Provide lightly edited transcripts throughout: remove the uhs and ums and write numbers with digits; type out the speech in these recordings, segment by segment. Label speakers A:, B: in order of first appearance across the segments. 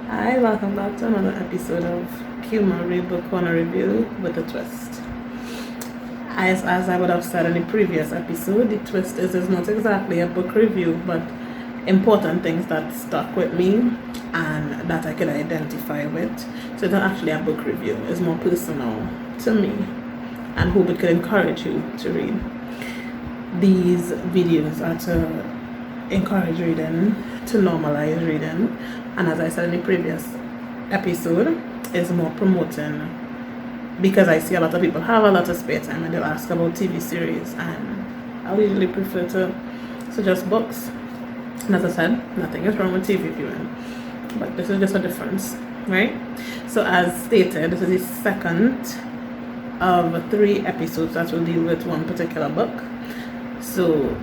A: Hi, welcome back to another episode of QuMa's Read Book Corner Review with a twist. As I would have said in the previous episode, the twist is it's not exactly a book review, but important things that stuck with me and that I could identify with. So it's not actually a book review, it's more personal to me and hope it could encourage you to read. These videos are to encourage reading, to normalize reading, and as I said in the previous episode, is more promoting because I see a lot of people have a lot of spare time and they'll ask about TV series, and I usually prefer to suggest books. And as I said, nothing is wrong with TV viewing, but this is just a difference, right? So as stated, this is the second of 3 episodes that will deal with one particular book. So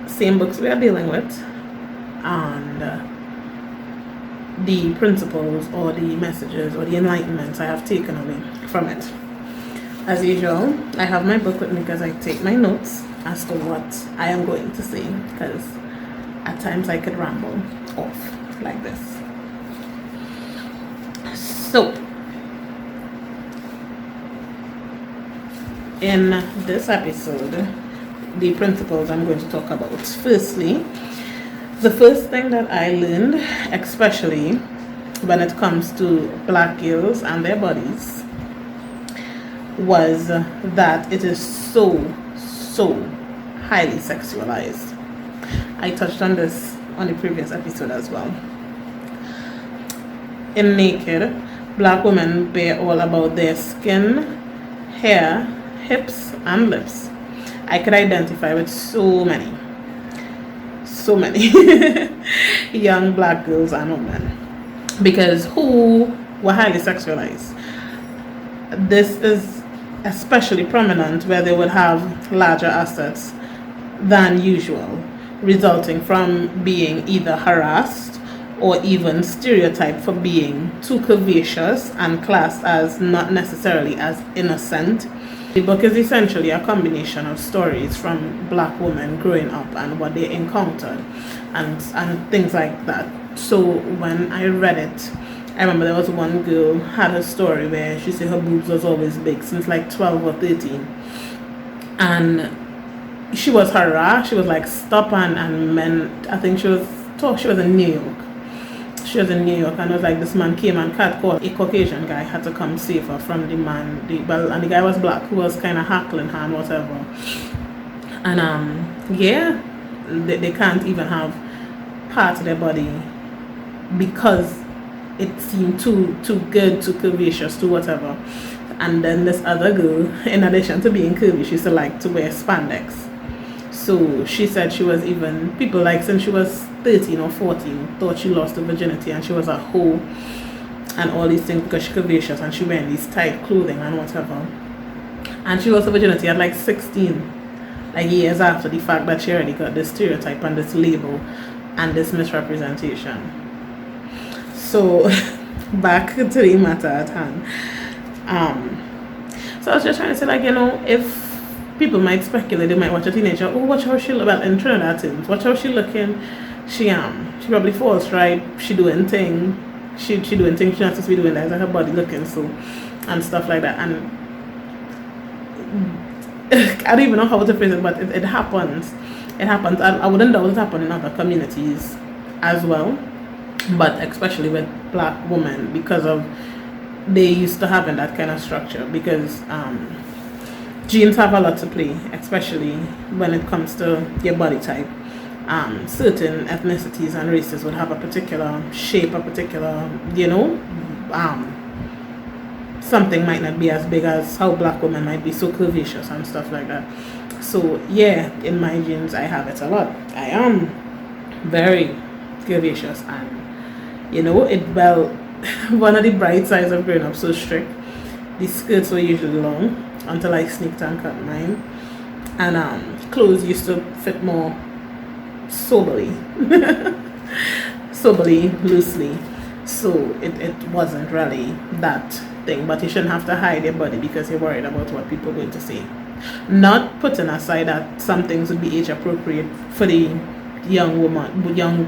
A: same books we are dealing with, and the principles or the messages or the enlightenments I have taken away from it. As usual, I have my book with me because I take my notes as to what I am going to say, because at times I could ramble off like this. So in this episode, the principles I'm going to talk about. Firstly, the first thing that I learned, especially when it comes to black girls and their bodies, was that it is so highly sexualized. I touched on this on the previous episode as well. In Naked, black women bear all about their skin, hair, hips, and lips. I could identify with so many young black girls and women because who were highly sexualized. This is especially prominent where they would have larger assets than usual, resulting from being either harassed or even stereotyped for being too curvaceous and classed as not necessarily as innocent. The book is essentially a combination of stories from black women growing up and what they encountered and things like that. So when I read it, I remember there was one girl had a story where she said her boobs was always big since like 12 or 13. And she was harassed. She was like stop and men, I think she was in New York. She was in New York, and it was like this man came and catcalled a Caucasian guy, had to come save her from the man, and the guy was black, who was kind of hackling her and whatever. And yeah, they can't even have part of their body because it seemed too good, too curvaceous, too whatever. And then this other girl, in addition to being curvy, she used to like to wear spandex. So she said she was even, people like since she was 13 or 14 thought she lost her virginity and she was a hoe and all these things because she's curvaceous and she wearing these tight clothing and whatever. And she lost her virginity at like 16, like years after the fact that she already got this stereotype and this label and this misrepresentation. So back to the matter at hand. So I was just trying to say, like, if people might speculate, they might watch a teenager, oh, watch how she look, well, in Trinidad things, watch how she looking, she probably falls right, she doing thing, she doing things she not supposed to be doing, like her body looking so, and stuff like that. And I don't even know how to phrase it, but it happens. I wouldn't doubt it happen in other communities as well, but especially with black women, because of they used to having that kind of structure, because genes have a lot to play, especially when it comes to your body type. Certain ethnicities and races would have a particular shape, a particular, something might not be as big as how black women might be so curvaceous and stuff like that. So yeah, in my genes I have it a lot. I am very curvaceous, and one of the bright sides of growing up so strict, the skirts were usually long until I sneaked and cut mine, and clothes used to fit more soberly, loosely, so it wasn't really that thing. But you shouldn't have to hide your body because you're worried about what people are going to say. Not putting aside that some things would be age appropriate for the young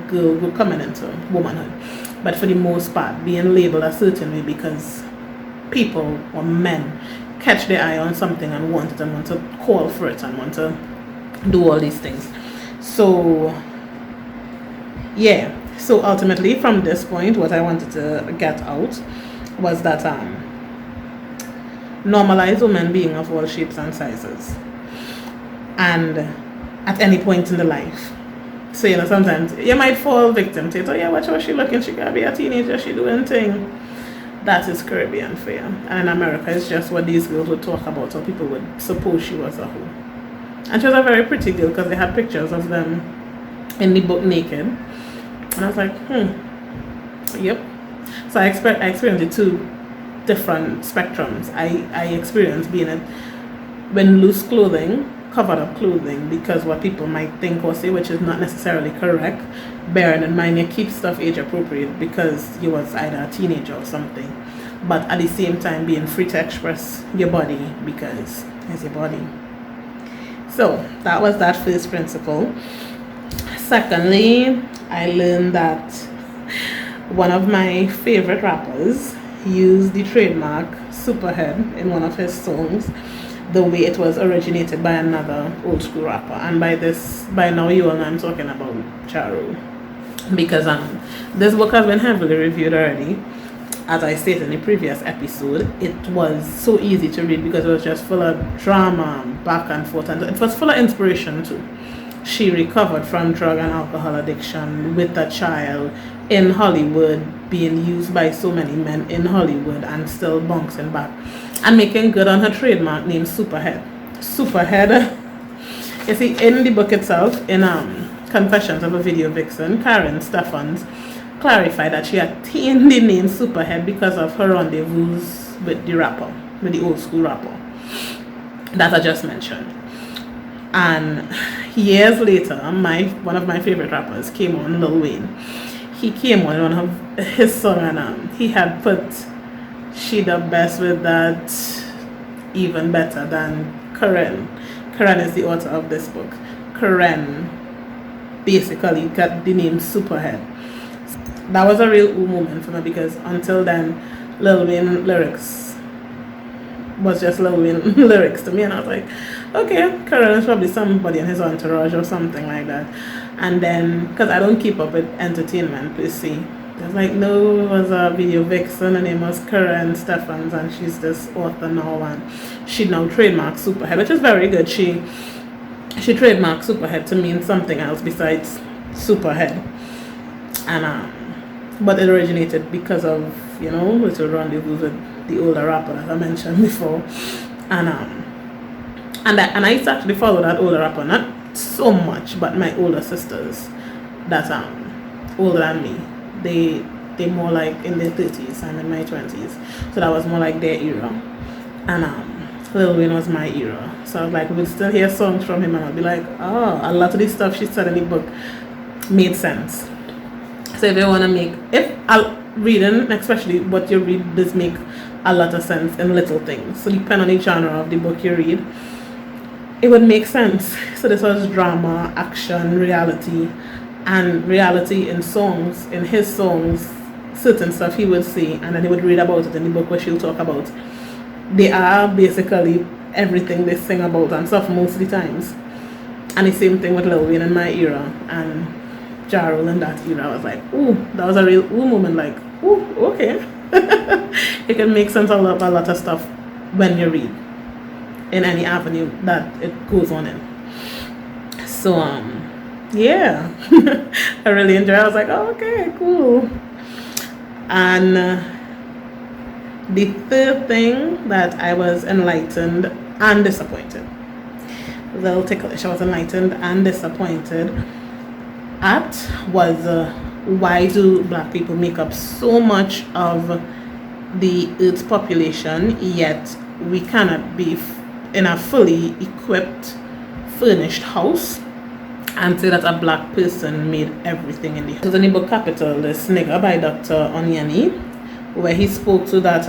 A: girl who coming into womanhood. but for the most part being labeled a certain way because people or men catch their eye on something and want it and want to call for it and want to do all these things. So yeah, so ultimately from this point what I wanted to get out was that normalize women being of all shapes and sizes and at any point in the life. So sometimes you might fall victim to it. Oh yeah, watch how she looking, she gotta be a teenager, she doing thing. That is Caribbean fare. And in America it's just what these girls would talk about, or people would suppose she was a hoe. And she was a very pretty girl because they had pictures of them in the book naked. And I was like, yep. So I experienced the two different spectrums. I experienced being it when loose clothing, covered up clothing, because what people might think or say, which is not necessarily correct, bearing in mind you keep stuff age appropriate because you was either a teenager or something, but at the same time being free to express your body because it's your body. So that was that first principle. Secondly, I learned that one of my favorite rappers used the trademark Superhead in one of his songs the way it was originated by another old school rapper. And by now you all know I'm talking about Charo, because this book has been heavily reviewed already. As I stated in the previous episode, it was so easy to read because it was just full of drama, back and forth, and it was full of inspiration too. She recovered from drug and alcohol addiction with a child in Hollywood, being used by so many men in Hollywood and still bouncing back and making good on her trademark name Superhead. Superhead. You see, in the book itself, in Confessions of a Video Vixen, Karen Stephens clarified that she attained the name Superhead because of her rendezvous with the rapper, with the old school rapper that I just mentioned. And years later, one of my favorite rappers came on, Lil Wayne. He came on one of his songs and he had put "She the Best" with that even better than Karen. Karen is the author of this book. Karen basically got the name Superhead. That was a real moment for me because until then, Lil Wayne lyrics was just Lil Wayne lyrics to me, and I was like, okay, Karen is probably somebody in his entourage or something like that. And then, because I don't keep up with entertainment per se, I was like, no, it was a video vixen. Her name was Karen Stephens, and she's this author now, and she now trademarked Superhead, which is very good. She trademarked Superhead to mean something else besides Superhead, and but it originated because of little rendezvous with the older rapper that I mentioned before, and I used to actually follow that older rapper, not so much, but my older sisters that older than me, they more like in their 30s, I'm in my 20s, so that was more like their era, and Lil Wayne was my era, so I was like, we'd still hear songs from him and I'd be like, oh, a lot of the stuff she said in the book made sense. So if you want to reading, especially what you read, does make a lot of sense in little things. So depending on the genre of the book you read, it would make sense. So this was drama, action, reality, and reality in songs. In his songs, certain stuff he would say, and then he would read about it in the book where she'll talk about. They are basically everything they sing about and stuff most of the times. And the same thing with Lil Wayne in my era and Jarrell in that era. I was like, ooh, that was a real ooh moment, like, ooh, okay. It can make sense of a lot of stuff when you read in any avenue that it goes on in. So yeah. I really enjoyed it. I was like, oh, okay, cool. And the third thing that I was enlightened and disappointed. A little ticklish. I was enlightened and disappointed at was why do black people make up so much of the Earth's population, yet we cannot be in a fully equipped, furnished house and say that a black person made everything in the house. There's in the book Capital, this nigger by Dr. Onyeni, where he spoke to that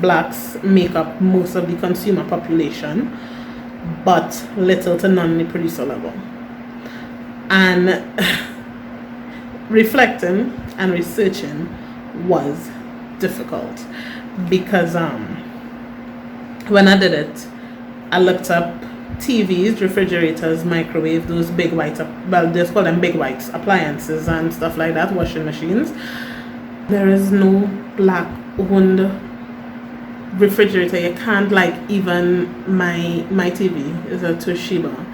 A: blacks make up most of the consumer population, but little to none in the producer level. And reflecting and researching was difficult because when I did it, I looked up TVs, refrigerators, microwave, those big white, well, just call them big white appliances and stuff like that, washing machines. There is no black owned refrigerator. You can't, like, even my TV is a Toshiba.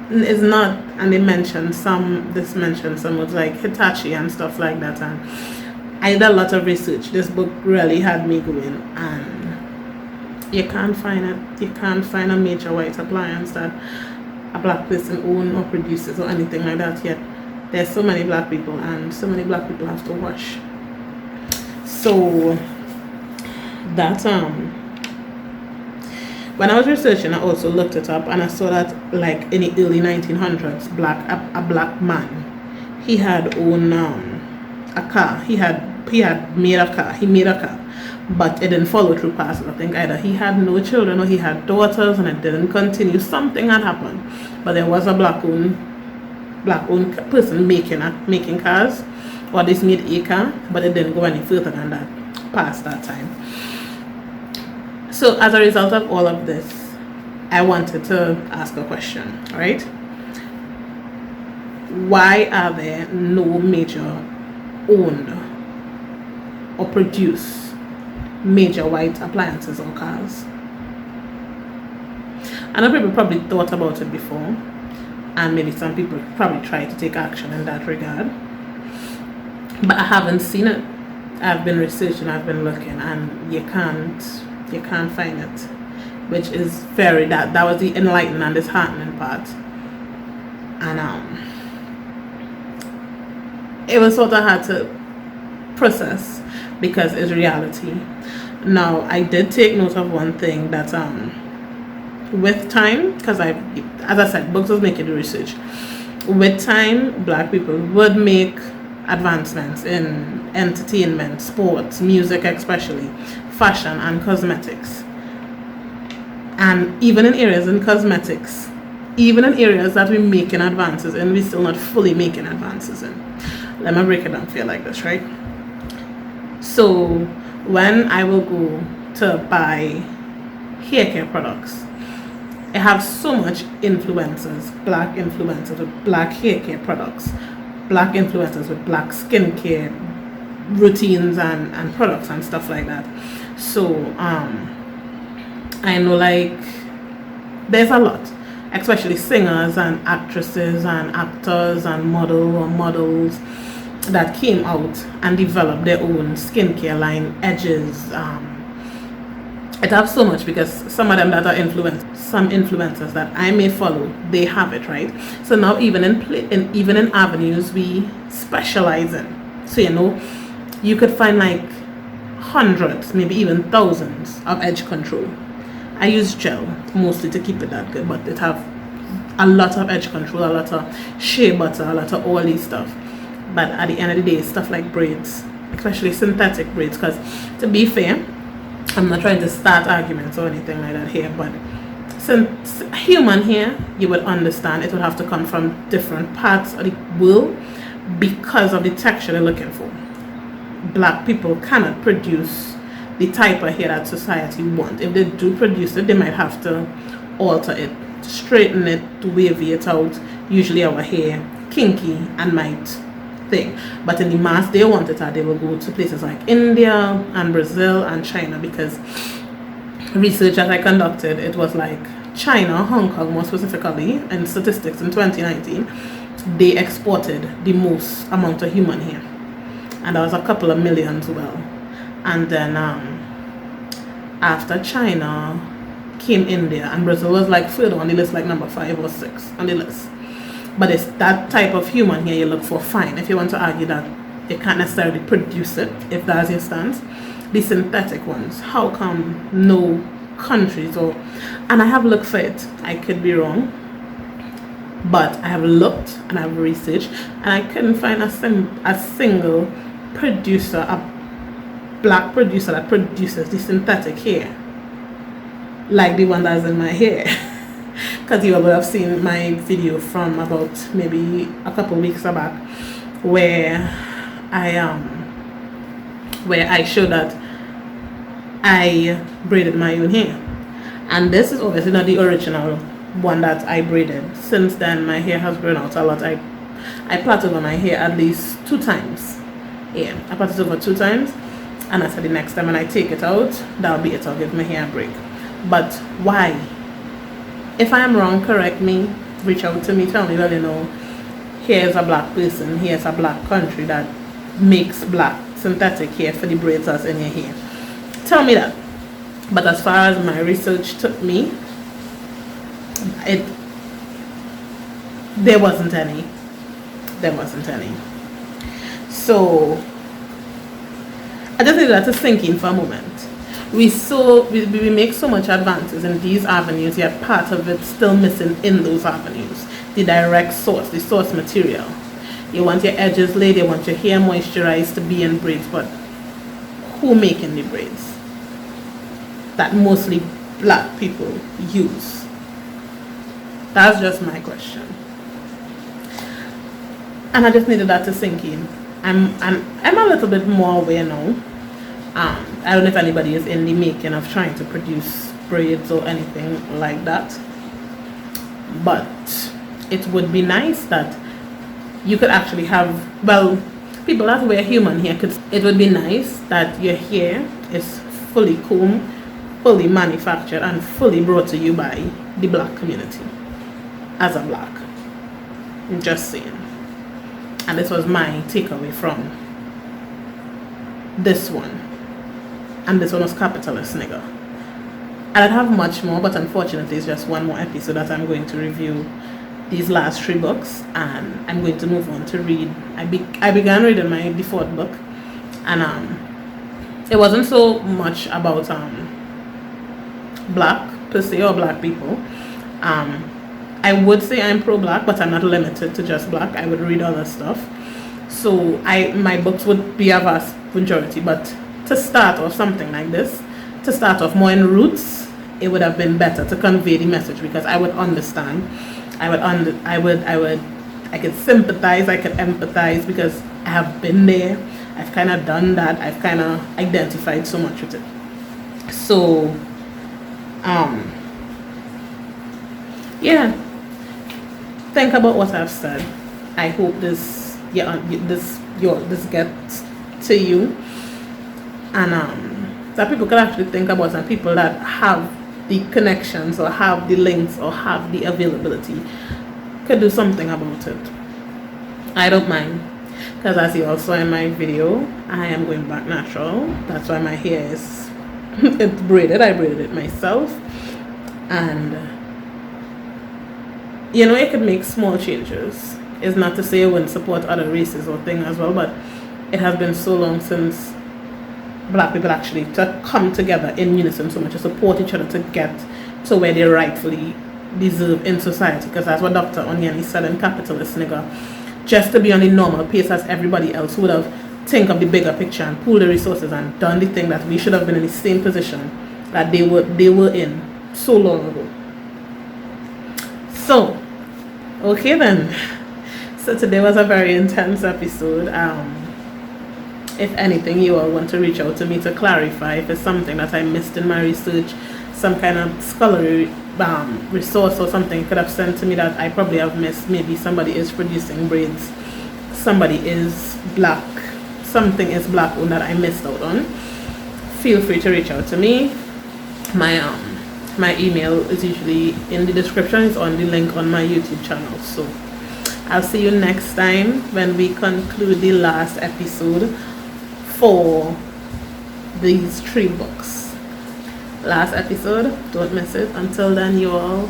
A: It's not, and they mentioned some was like Hitachi and stuff like that, and I did a lot of research. This book really had me going, and you can't find it. You can't find a major white appliance that a black person owns or produces or anything like that yet. There's so many black people, and so many black people have to wash. So that when I was researching, I also looked it up, and I saw that, like, in the early 1900s, a black man, he had owned a car. He made a car, but it didn't follow through past it. I think either he had no children or he had daughters and it didn't continue. Something had happened, but there was a black owned person making cars, or this made a car, but it didn't go any further than that past that time. So as a result of all of this, I wanted to ask a question, right? Why are there no major owned or produce major white appliances or cars? I know people probably thought about it before, and maybe some people probably tried to take action in that regard, but I haven't seen it. I've been researching, I've been looking, and you can't find it, which is that was the enlightening and disheartening part. And it was sort of hard to process because it's reality. Now, I did take note of one thing that with time, because as I said, books was making the research. With time, black people would make advancements in entertainment, sports, music especially, fashion and cosmetics. And even in areas in cosmetics, even in areas that we're making advances in, we're still not fully making advances in. Let me break it down for you like this, right? So when I will go to buy hair care products, I have so much influencers, black influencers with black hair care products, black influencers with black skincare routines and products and stuff like that. So I know, like, there's a lot, especially singers and actresses and actors and models that came out and developed their own skincare line, edges. It have so much because some of them that are some influencers that I may follow, they have it, right? So now even in avenues we specialize in. So you could find like hundreds, maybe even thousands of edge control. I use gel mostly to keep it that good, but it have a lot of edge control, a lot of shea butter, a lot of oily stuff. But at the end of the day, stuff like braids, especially synthetic braids, because to be fair, I'm not trying to start arguments or anything like that here, but since human hair, you would understand it would have to come from different parts of the world because of the texture they're looking for. Black people cannot produce the type of hair that society wants. If they do produce it, they might have to alter it, straighten it, wavy it out. Usually our hair kinky and might thing, but in the mass they want it, they will go to places like India and Brazil and China, because research that I conducted, it was like China, Hong Kong more specifically, and statistics in 2019, they exported the most amount of human hair, and there was a couple of millions. Well, and then after China came India, and Brazil was like further on the list, like number 5 or 6 on the list. But it's that type of human hair you look for. Fine, if you want to argue that you can't necessarily produce it, if that's your stance. The synthetic ones, how come no countries and I have looked for it, I could be wrong, but I have looked and I've researched and I couldn't find a single producer, a black producer that produces the synthetic hair like the one that's in my hair. Because you will have seen my video from about maybe a couple weeks back where I show that I braided my own hair. And this is obviously not the original one that I braided. Since then, my hair has grown out a lot. I plait over my hair at least 2 times. Yeah, I plait it over 2 times. And I said the next time when I take it out, that'll be it. I'll give my hair a break. But why? If I am wrong, correct me. Reach out to me. Tell me, well, you know, here's a black person. Here's a black country that makes black synthetic hair for the braids that's in your hair. Tell me that. But as far as my research took me, there wasn't any. So I just need that to sink in for a moment. We make so much advances in these avenues, yet part of it still missing in those avenues. The direct source, the source material. You want your edges laid, you want your hair moisturized to be in braids, but who making the braids that mostly black people use? That's just my question. And I just needed that to sink in. I'm a little bit more aware now. I don't know if anybody is in the making of trying to produce braids or anything like that, but it would be nice that you could actually have, well, people that wear human hair it would be nice that your hair is fully combed, fully manufactured, and fully brought to you by the black community as a black. I'm just saying. And this was my takeaway from this one. And this one was capitalist nigga. And I'd have much more, but unfortunately it's just one more episode that I'm going to review these last 3 books, and I'm going to move on to read. I began reading my default book, and it wasn't so much about black per se or black people. I would say I'm pro-black, but I'm not limited to just black. I would read other stuff. So my books would be a vast majority, but to start off something like this, to start off more in roots, it would have been better to convey the message, because I would understand. I could sympathize, I could empathize, because I have been there. I've kind of done that. I've kind of identified so much with it. So, yeah. Think about what I've said. I hope this gets to you, and that people can actually think about, and people that have the connections or have the links or have the availability could do something about it. I don't mind, because as you all saw in my video, I am going back natural. That's why my hair is it's braided. I braided it myself, and you know, it could make small changes. It's not to say I wouldn't support other races or things as well, but it has been so long since black people actually to come together in unison so much, to support each other to get to where they rightfully deserve in society. Because that's what Dr. Onyeni said in Capitalist Nigga, just to be on the normal pace as everybody else, who would have think of the bigger picture and pool the resources and done the thing that we should have been in the same position that they were in so long ago. So, okay then. So today was a very intense episode. If anything, you all want to reach out to me to clarify if it's something that I missed in my research, some kind of scholarly resource or something you could have sent to me that I probably have missed. Maybe somebody is producing braids, somebody is black, something is black owned that I missed out on. Feel free to reach out to me. My email is usually in the description. It's on the link on my YouTube channel. So I'll see you next time when we conclude the last episode for these 3 books. Last episode, don't miss it. Until then, you all,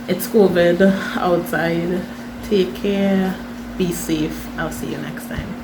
A: it's COVID outside. Take care, be safe. I'll see you next time.